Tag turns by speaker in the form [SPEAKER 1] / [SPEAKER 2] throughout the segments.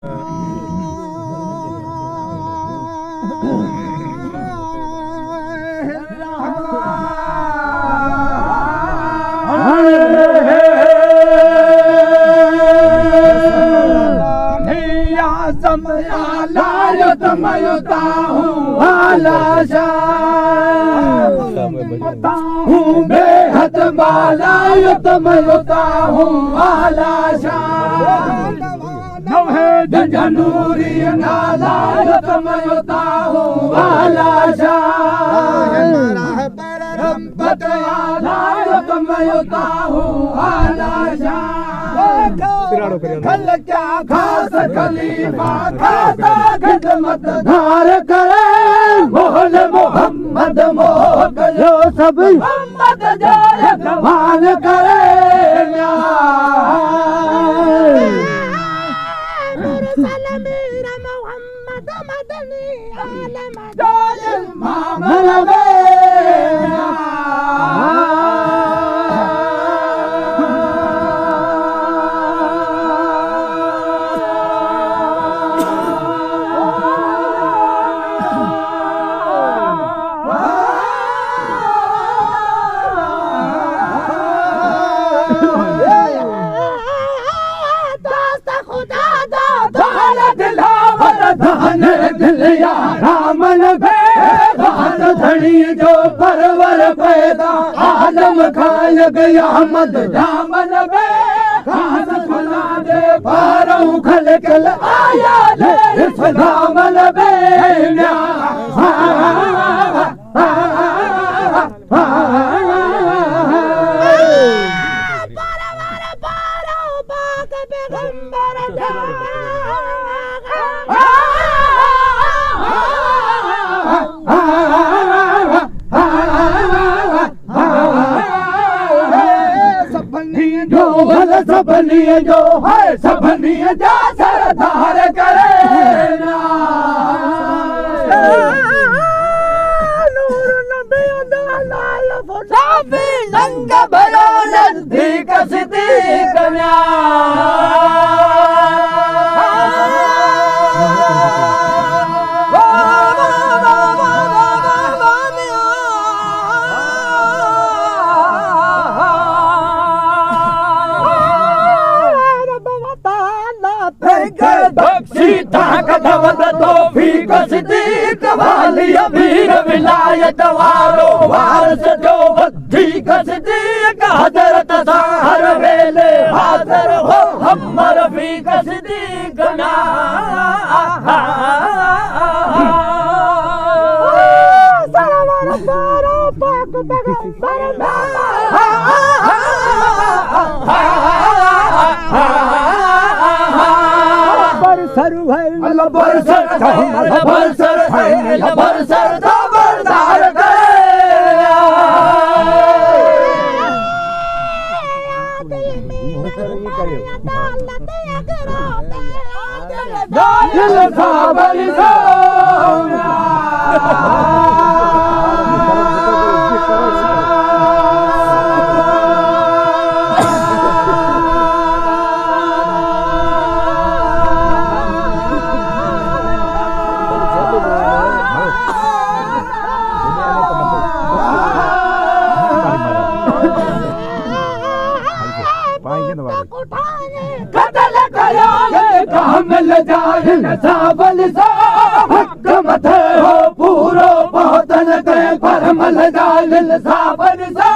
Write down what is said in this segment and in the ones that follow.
[SPEAKER 1] हूँ बेहद बालायत मयुता हूँ आलाशा नवहे जनूरी नालायत मयुता हूँ आलाशा आलायत मयुता हूँ आलाशा खल क्या खास खलीफा खाता खिदमत धार करे मोहल मोहम्मद मोह करो सब मोहम्मद जय जवान करे मेरा मोहम्मद मदनी आलम जालिम मामलवे जो परवर पैदा आलम खाए गया मद जामन बे खास खुला दे पारों खल कल आया ले दामन बे सबनी जो है सबनी जा सरदार करे नूर नबी लाल फुलाफी नंग भरो नजदीक सिद्दीक सिद्दीक वाली अमीर विलायत वारो वारस जो बद्दीक सिद्दीक हजरत साहर वेले हाजिर हो हम रफीक सिद्दीक ना सरवर सारो पाक पैगंबर बरसर खबरदार करे मिल जाए सावल सा हक मथे हो पूरो पहुंचन के पर मल जाए सावल सा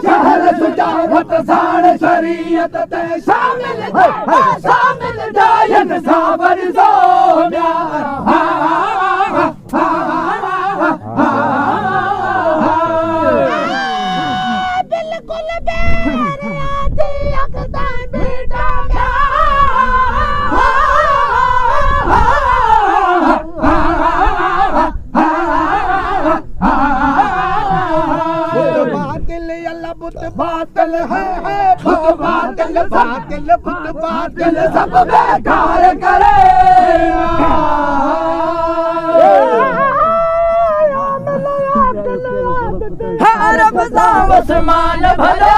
[SPEAKER 1] शहर सुजावत साण शरीयत ते शामिल जाए सावल सा बिल्कुल बातिल है बातिल सब बेकार करे हर आसमान भलो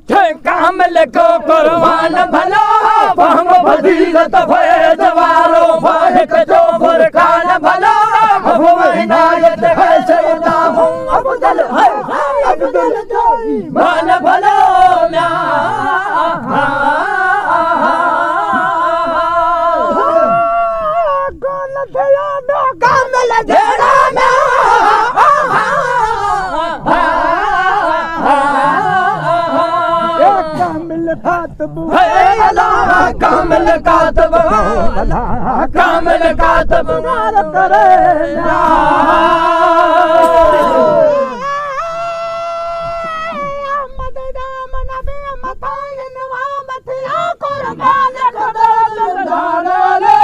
[SPEAKER 1] कामिल को कुर्बान भलो फहम फजीलत फैज वालो फाहिक जो फुरकान भलो अबू इनायत है सैयदा हूं अब्दुल है अब्दुल जो मान भलो म्या गोल थया म्या कामिल जेड़ा म्या कामिल कातब कामिल कातब नार करे अहमद नाम नबी मतायन वामत या कुर्बान खुदा जिंदाले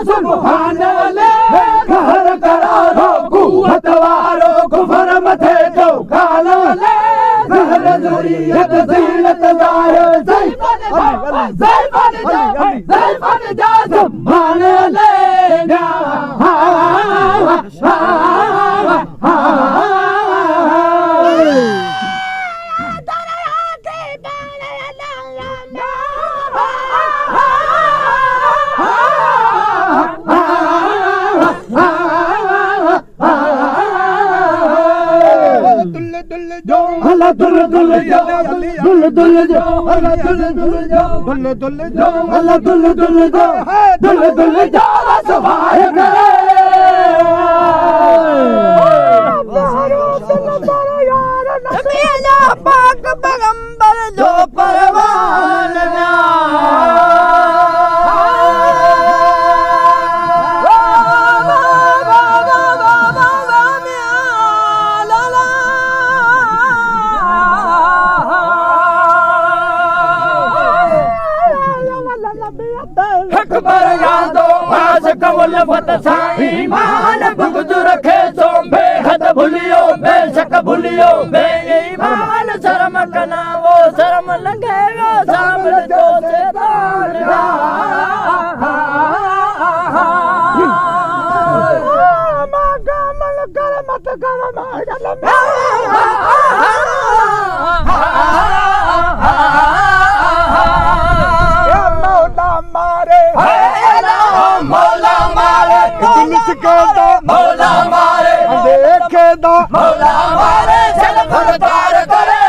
[SPEAKER 1] सुभान अल्लाह कहर करारो कुवत वारो कुफर मथे जो कालो ले जहर ज़ुरियत ज़ीनत ज़ाहिर ज़ैबन जा सुभान अल्लाह अल्लाह दुल दुल जो दुल दुल जो अल्लाह दुल दुल जो दुल दुल जो अल्लाह दुल दुल जो दुल दुल जो सवाए करे नबी या पाक पैगंबर जो परवान अकबर यादो आज कमल फत साईं मान भुगत रखे तो बेहद भूलियो बेशक भूलियो बेईमान शर्म कना वो शर्म लगेगा सामने जो शैतान कमल कर मत कर मौला मारे मौला मारे देखे दो मौला मारे चल भरतार करे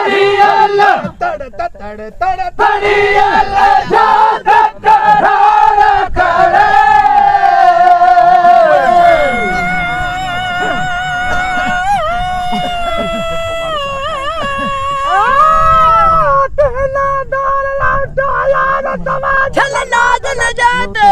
[SPEAKER 1] तड़ियल तड़ तड़ तड़ तड़ियल जात करार करे
[SPEAKER 2] छलना जल जाते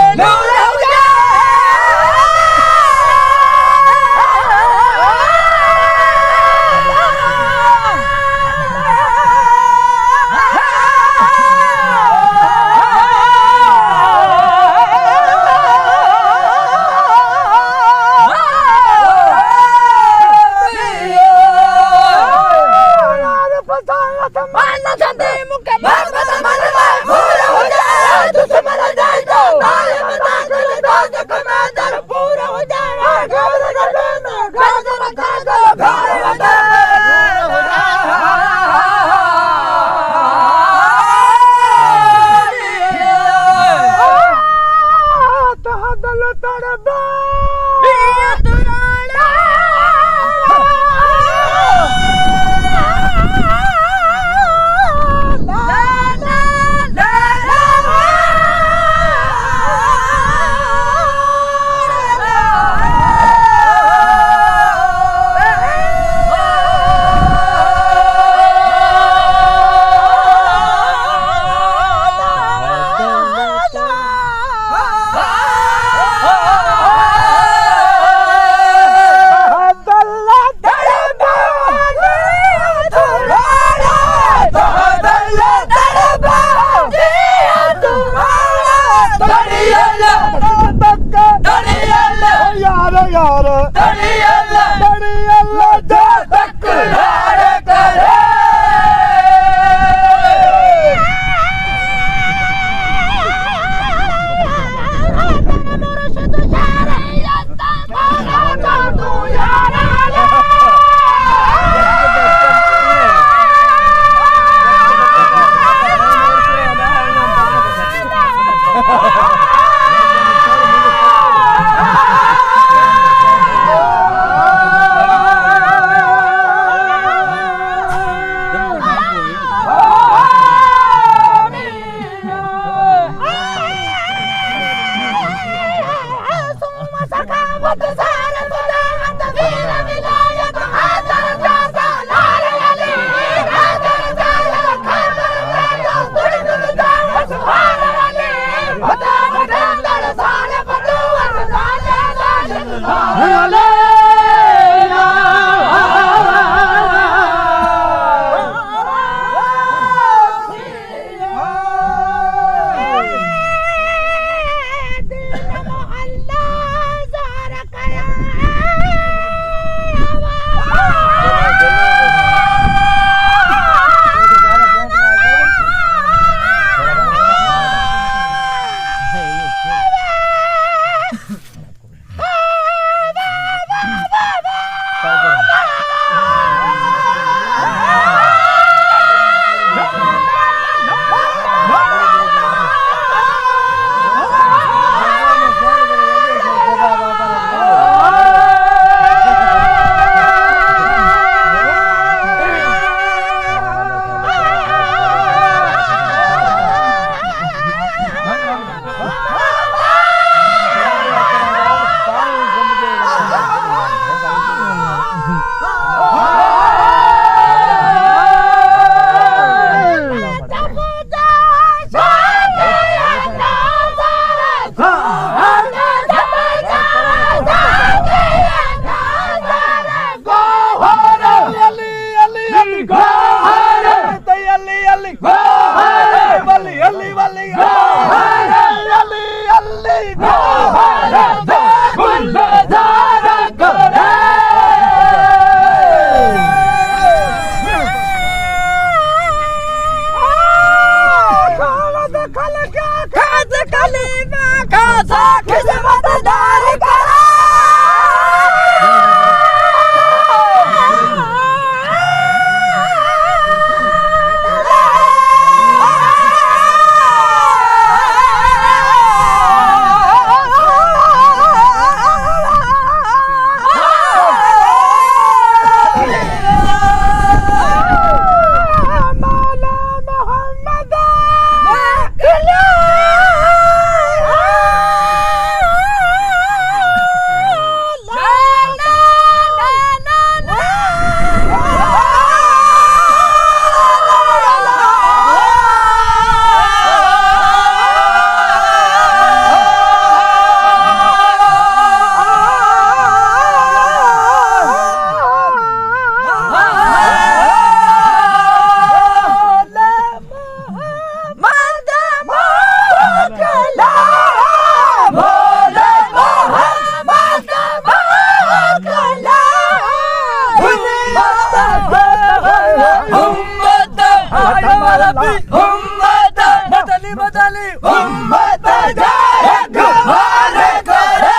[SPEAKER 2] गुलाबी
[SPEAKER 1] उम्मत
[SPEAKER 2] बदली बदली
[SPEAKER 1] उम्मत जाए गुहार करे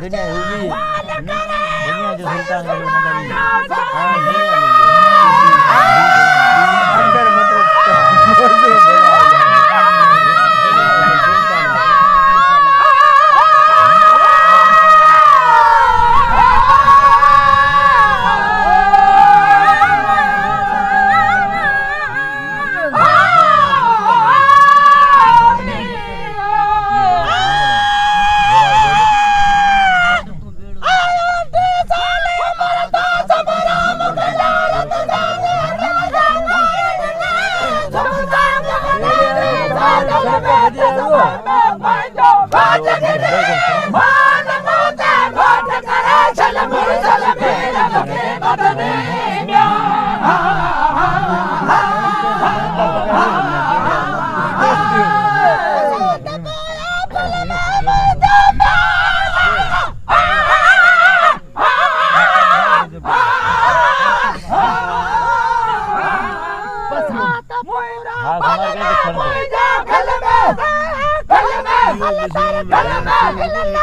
[SPEAKER 3] दुनिया हुई दुनिया जो सुल्तान वाली मदनी अंदर
[SPEAKER 1] Kalame